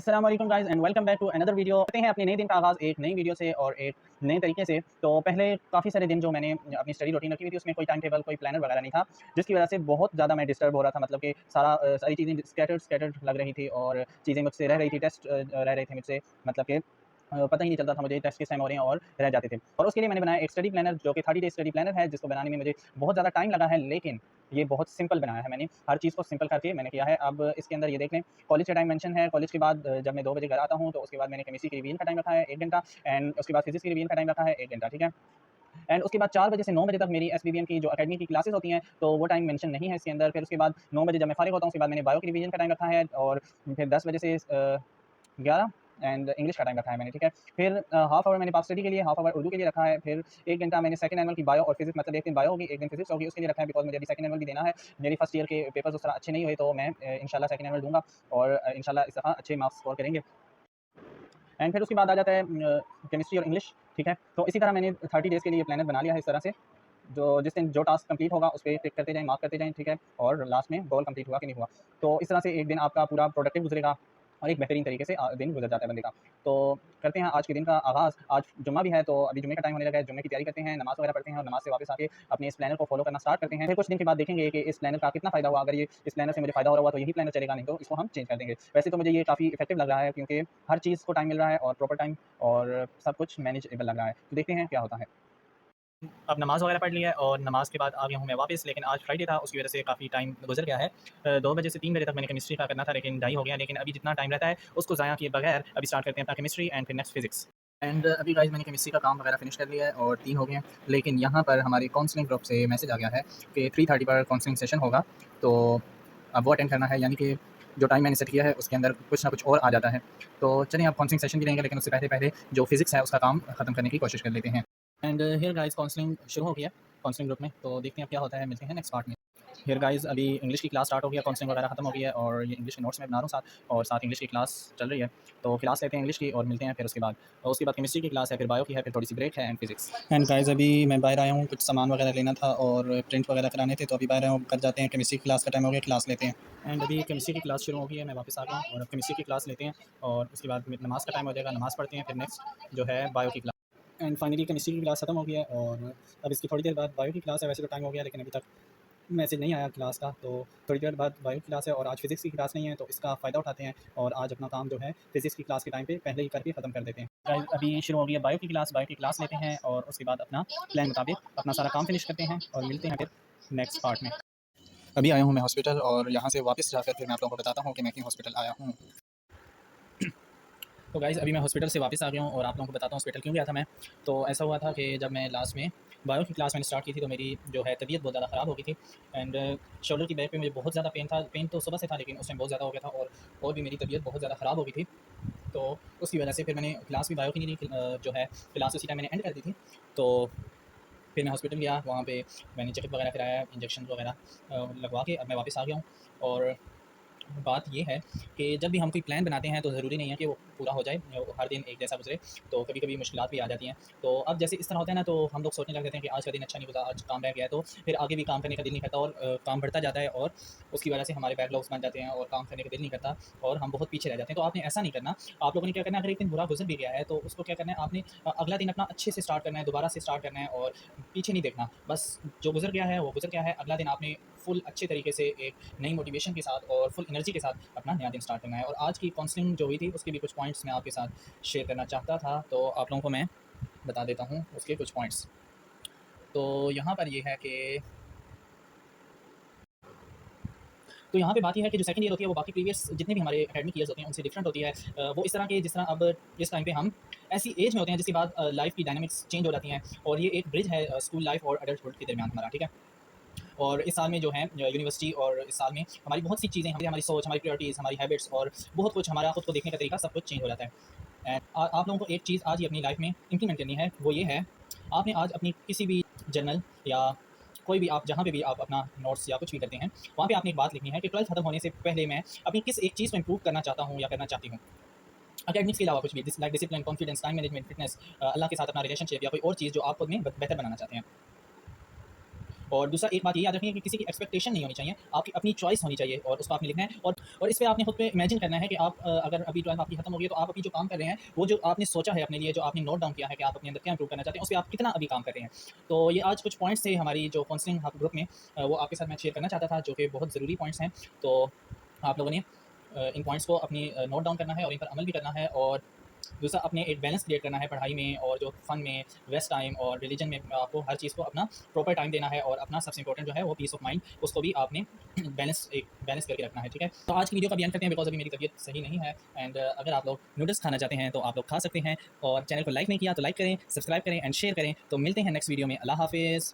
अस्सलाम वालेकुम guys and welcome back to another video. करते हैं अपने नए दिन का आगाज़ एक नई वीडियो से और एक नए तरीके से। तो पहले काफ़ी सारे दिन जो मैंने अपनी स्टडी रूटीन रखी हुई थी उसमें कोई टाइम टेबल कोई प्लानर वगैरह नहीं था, जिसकी वजह से बहुत ज़्यादा मैं डिस्टर्ब हो रहा था। मतलब कि सारी चीज़ें स्कैटर्ड लग रही थी और चीज़ें मुझसे रह रही थी, टेस्ट रह रहे थे मुझसे। मतलब कि पता ही नहीं चलता था मुझे टेस्ट किस टाइम हो रहे हैं और रह जाते थे। और उसके लिए मैंने बनाया एक स्टडी प्लानर जो कि 30 डे स्टडी प्लानर है, जिसको बनाने में मुझे बहुत ज़्यादा टाइम लगा है, लेकिन ये बहुत सिंपल बनाया है मैंने। हर चीज़ को सिंपल करके मैंने किया है। अब इसके अंदर ये देख लें, कॉलेज का टाइम मेंशन है। कॉलेज के बाद जब मैं 2 बजे घर आता हूँ तो उसके बाद मैंने केमिस्ट्री की रिवीजन का टाइम रखा है 1 घंटा, एंड उसके बाद फिजिक्स की रिवीजन का टाइम रखा है 1 घंटा, ठीक है। एंड उसके बाद 4 बजे से 9 बजे तक मेरी एसबीबीएम की जो अकेडमी की क्लासेस होती हैं, तो वो टाइम मेंशन नहीं है इसके अंदर। फिर उसके बाद 9 बजे जब मैं फारिग होता हूँ, उसके बाद मैंने बायो की रिवीजन का टाइम रखा है, और फिर 10 बजे से 11 एंड इंग्लिश का टाइम रखा है मैंने, ठीक है। फिर हाफ आवर मैंने पाक स्टडी के लिए, हाफ आवर उर्दू के लिए रखा है। फिर 1 घंटा मैंने सेकंड एनुअल की बायो और फिजिक्स, मतलब एक दिन बायो होगी, एक दिन फिजिक्स होगी, उसके लिए रखा है, बिकॉज़ मुझे अभी सेकंड एनुअल भी देना है। मेरी फर्स्ट ईयर के पेपर्स उस तरह अच्छे नहीं हुए, तो मैं इंशाल्लाह सेकंड एनुअल दूँगा और इंशाल्लाह इस दफ़ा अच्छे मार्क्स स्कोर करेंगे। एंड फिर उसके बाद आ जाता है केमिस्ट्री और इंग्लिश, ठीक है। तो इसी तरह मैंने 30 डेज़ के लिए प्लानर बना लिया है इस तरह से। जो जिस दिन जो टास्क कंप्लीट होगा उस पे टिक करते जाएँ, मार्क करते जाएँ, ठीक है। और लास्ट में गोल कंप्लीट हुआ कि नहीं हुआ। तो इस तरह से एक दिन आपका पूरा प्रोडक्टिव गुज़रेगा और एक बेहतरीन तरीके से दिन गुज़र जाता है बंदे का। तो करते हैं आज के दिन का आगाज़। आज जुम्मा भी है, तो अभी जुम्मे का टाइम होने लगा है। जुम्मे की तैयारी करते हैं, नमाज़ वगैरह पढ़ते हैं और नमाज़ से वापस आके अपने इस प्लानर को फॉलो करना स्टार्ट करते हैं। फिर कुछ दिन के बाद देखेंगे कि इस प्लानर का कितना फ़ायदा हुआ। अगर ये इस प्लानर से मुझे फ़ायदा हो रहा हुआ तो यही प्लानर चलेगा, नहीं तो इसको हम चेंज कर देंगे। वैसे तो मुझे ये काफ़ी इफेक्टिव लग रहा है, क्योंकि हर चीज़ को टाइम मिल रहा है और प्रॉपर टाइम, और सब कुछ मैनेजेबल लग रहा है। तो देखते हैं क्या होता है। अब नमाज़ वगैरह पढ़ ली है और नमाज़ के बाद आ गया हूँ मैं वापस, लेकिन आज फ्राइडे था, उसकी वजह से काफ़ी टाइम गुजर गया है। 2 बजे से 3 बजे तक मैंने केमिस्ट्री का करना था, लेकिन ढाई हो गया। लेकिन अभी जितना टाइम रहता है उसको ज़ाया किए बगैर अभी स्टार्ट करते हैं अपना केमिस्ट्री एंड फिर नेक्स्ट फिजिक्स। एंड अभी गाइस मैंने केमिस्ट्री का काम वगैरह फिनिश कर लिया है और 3 हो गए हैं। लेकिन यहाँ पर हमारी काउंसलिंग ग्रुप से मैसेज आ गया है कि 3:30 पर काउंसलिंग सेशन होगा, तो अब वो अटेंड करना है। यानी कि जो टाइम मैंने सेट किया है उसके अंदर कुछ ना कुछ और आ जाता है। तो चलिए, आप काउंसलिंग सेशन भी लेंगे, लेकिन उससे पहले पहले जो फिजिक्स है उसका काम खत्म करने की कोशिश कर लेते हैं। एंड हियर गाइस काउंसलिंग शुरू हो गई है काउंसलिंग ग्रुप में, तो देखते हैं अब क्या होता है। मिलते हैं नेक्स्ट पार्ट में। हियर गाइस अभी इंग्लिश की क्लास स्टार्ट हो गई है, काउंसलिंग वगैरह खत्म हो गई है और ये इंग्लिश के नोट्स मैं बना रहा हूँ साथ, और साथ इंग्लिश की क्लास चल रही है। तो क्लास लेते हैं इंग्लिश की और मिलते हैं फिर उसके बाद। और उसके बाद केमिस्ट्री की क्लास है, फिर बायो की है, फिर थोड़ी सी ब्रेक है एंड फिजिक्स। एंड गाइस अभी मैं बाहर आया हूँ, कुछ सामान वगैरह लेना था और प्रिंट वगैरह कराने थे, तो अभी बाहर आया हूँ, कर जाते हैं। केमिस्ट्री की क्लास का टाइम हो गया, क्लास लेते हैं। एंड अभी केमिस्ट्री की क्लास शुरू हो गई है, मैं वापस आ गया हूँ और अब केमिस्ट्री की क्लास लेते हैं और उसके बाद नमाज़ का टाइम हो जाएगा, नमाज़ पढ़ते हैं, फिर नेक्स्ट जो है बायो की क्लास। एंड फाइनली केमिस्ट्री की क्लास खत्म हो गई है और अब इसकी थोड़ी देर बाद बायो की क्लास है। वैसे तो टाइम हो गया, लेकिन अभी तक मैसेज नहीं आया क्लास का, तो थोड़ी देर बाद बायो की क्लास है और आज फिजिक्स की क्लास नहीं है, तो इसका फ़ायदा उठाते हैं और आज अपना काम जो है फिजिक्स की क्लास के टाइम पे पहले ही करके ख़त्म कर देते हैं। गाइस अभी शुरू हो गई है बायो की क्लास लेते हैं और उसके बाद अपना प्लान मुताबिक अपना सारा काम फिनिश करते हैं और मिलते हैं फिर नेक्स्ट पार्ट में। अभी आया हूँ मैं हॉस्पिटल, और यहाँ से वापस जाकर फिर मैं आप लोगों को बताता हूँ कि मैं क्यों हॉस्पिटल आया हूँ। तो गाइज़ अभी मैं हॉस्पिटल से वापस आ गया हूँ और आप लोगों को बताता हूँ हॉस्पिटल क्यों गया था मैं। तो ऐसा हुआ था कि जब मैं लास्ट में बायो की क्लास मैंने स्टार्ट की थी, तो मेरी जो है तबीयत बहुत ज़्यादा ख़राब हो गई थी। एंड शोल्डर की बैक पे मुझे बहुत ज़्यादा पेन था। पेन तो सुबह से था, लेकिन उस टाइम बहुत ज़्यादा हो गया था, और भी मेरी तबीयत बहुत ज़्यादा ख़राब हो गई थी। तो उसकी वजह से फिर मैंने क्लास भी बायो की नहीं जो है क्लास उसी टाइम मैंने एंड कर दी थी। तो फिर मैं हॉस्पिटल गया, वहाँ पे मैंने चेकअप वगैरह कराया, इंजेक्शन वगैरह लगवा के अब मैं वापस आ गया हूँ। और बात ये है कि जब भी हम कोई प्लान बनाते हैं तो ज़रूरी नहीं है कि वो पूरा हो जाए, हर दिन एक जैसा गुजरे। तो कभी कभी मुश्किलात भी आ जाती हैं। तो अब जैसे इस तरह होता है ना, तो हम लोग सोचने लग जाते हैं कि आज का दिन अच्छा नहीं गुजरा, आज काम रह गया है, तो फिर आगे भी काम करने का दिल नहीं करता और काम बढ़ता जाता है, और उसकी वजह से हमारे बैकलॉग्स बन जाते हैं और काम करने का दिल नहीं करता और हम बहुत पीछे रह जाते हैं। तो आपने ऐसा नहीं करना। आप लोगों ने क्या करना है, अगर एक दिन बुरा गुजर भी गया है तो उसको क्या करना है, आपने अगला दिन अपना अच्छे से स्टार्ट करना है, दोबारा से स्टार्ट करना है और पीछे नहीं देखना। बस जो गुजर गया है वो गुजर गया है, अगला दिन आपने फुल अच्छे तरीके से एक नई मोटिवेशन के साथ और फुल एनर्जी के साथ अपना नया दिन स्टार्ट करना है। और आज की काउंसलिंग जो हुई थी उसके भी कुछ पॉइंट्स मैं आपके साथ शेयर करना चाहता था, तो आप लोगों को मैं बता देता हूँ उसके कुछ पॉइंट्स। तो यहाँ पर ये है कि तो यहाँ पे बात ये है कि जो सेकंड ईयर होती है वो बाकी प्रीवियस जितने भी हमारे एकेडमिक ईयर्स होते हैं उनसे डिफरेंट होती है। वो इस तरह के, जिस तरह अब इस टाइम पे हम ऐसी एज में होते हैं जिसके बाद लाइफ की डायनामिक्स चेंज हो जाती हैं, और ये एक ब्रिज है स्कूल लाइफ और एडल्टहुड के दरमियान हमारा, ठीक है। और इस साल में जो है यूनिवर्सिटी, और इस साल में हमारी बहुत सी चीज़ें, हमारी सोच, हमारी प्रायोरिटीज़, हमारी हैबिट्स और बहुत कुछ, हमारा खुद को देखने का तरीका, सब कुछ चेंज हो जाता है। एंड आप लोगों को एक चीज़ आज ही अपनी लाइफ में इंप्लीमेंट करनी है, वो ये है, आपने आज अपनी किसी भी जर्नल या कोई भी, आप जहाँ पे भी आप अपना नोट्स या कुछ भी करते हैं, वहाँ पे आपने एक बात लिखनी है कि 12th खत्म होने से पहले मैं अपनी किस एक चीज़ को इंप्रूव करना चाहता हूँ या करना चाहती हूँ। अकेडमिक्स के अलावा कुछ भी, like discipline, confidence, time management, fitness, अल्लाह के साथ अपना रिलेशनशिप या कोई और चीज़ जो आप खुद में बेहतर बनाना चाहते हैं। और दूसरा एक बात ये याद रखिए कि किसी की एक्सपेक्टेशन नहीं होनी चाहिए, आपकी अपनी चॉइस होनी चाहिए और उसको आपने लिखना है। और इस पे आपने खुद पे इमेजिन करना है कि आप अगर अभी 12th आपकी खत्म हो गई है, तो आप अभी जो काम कर रहे हैं, वो जो आपने सोचा है अपने लिए, जो आपने नोट डाउन किया है कि आप अपने अंदर क्या इंप्रूव करना चाहते हैं, उस पे आप कितना अभी काम कर रहे हैं। तो ये आज कुछ पॉइंट्स थे हमारी जो काउंसलिंग ग्रुप में, वो आपके साथ मैं शेयर करना चाहता था, जो कि बहुत ज़रूरी पॉइंट्स हैं। तो आप लोगों ने इन पॉइंट्स को अपनी नोट डाउन करना है और इन पर अमल भी करना है। और दूसरा, अपने एक बैलेंस क्रिएट करना है पढ़ाई में और जो फन में, वेस्ट टाइम और रिलीजन में। आपको हर चीज़ को अपना प्रॉपर टाइम देना है और अपना सबसे इंपॉर्टेंट जो है वो पीस ऑफ माइंड, उसको भी आपने बैलेंस करके रखना है, ठीक है। तो आज की वीडियो का भी एंड करते हैं, बिकॉज अभी मेरी तबीयत सही नहीं है। एंड अगर आप लोग नूडल्स खाना चाहते हैं तो आप लोग खा सकते हैं, और चैनल को लाइक नहीं किया तो लाइक करें, सब्सक्राइब करें एंड शेयर करें। तो मिलते हैं नेक्स्ट वीडियो में। अल्लाह हाफिज़।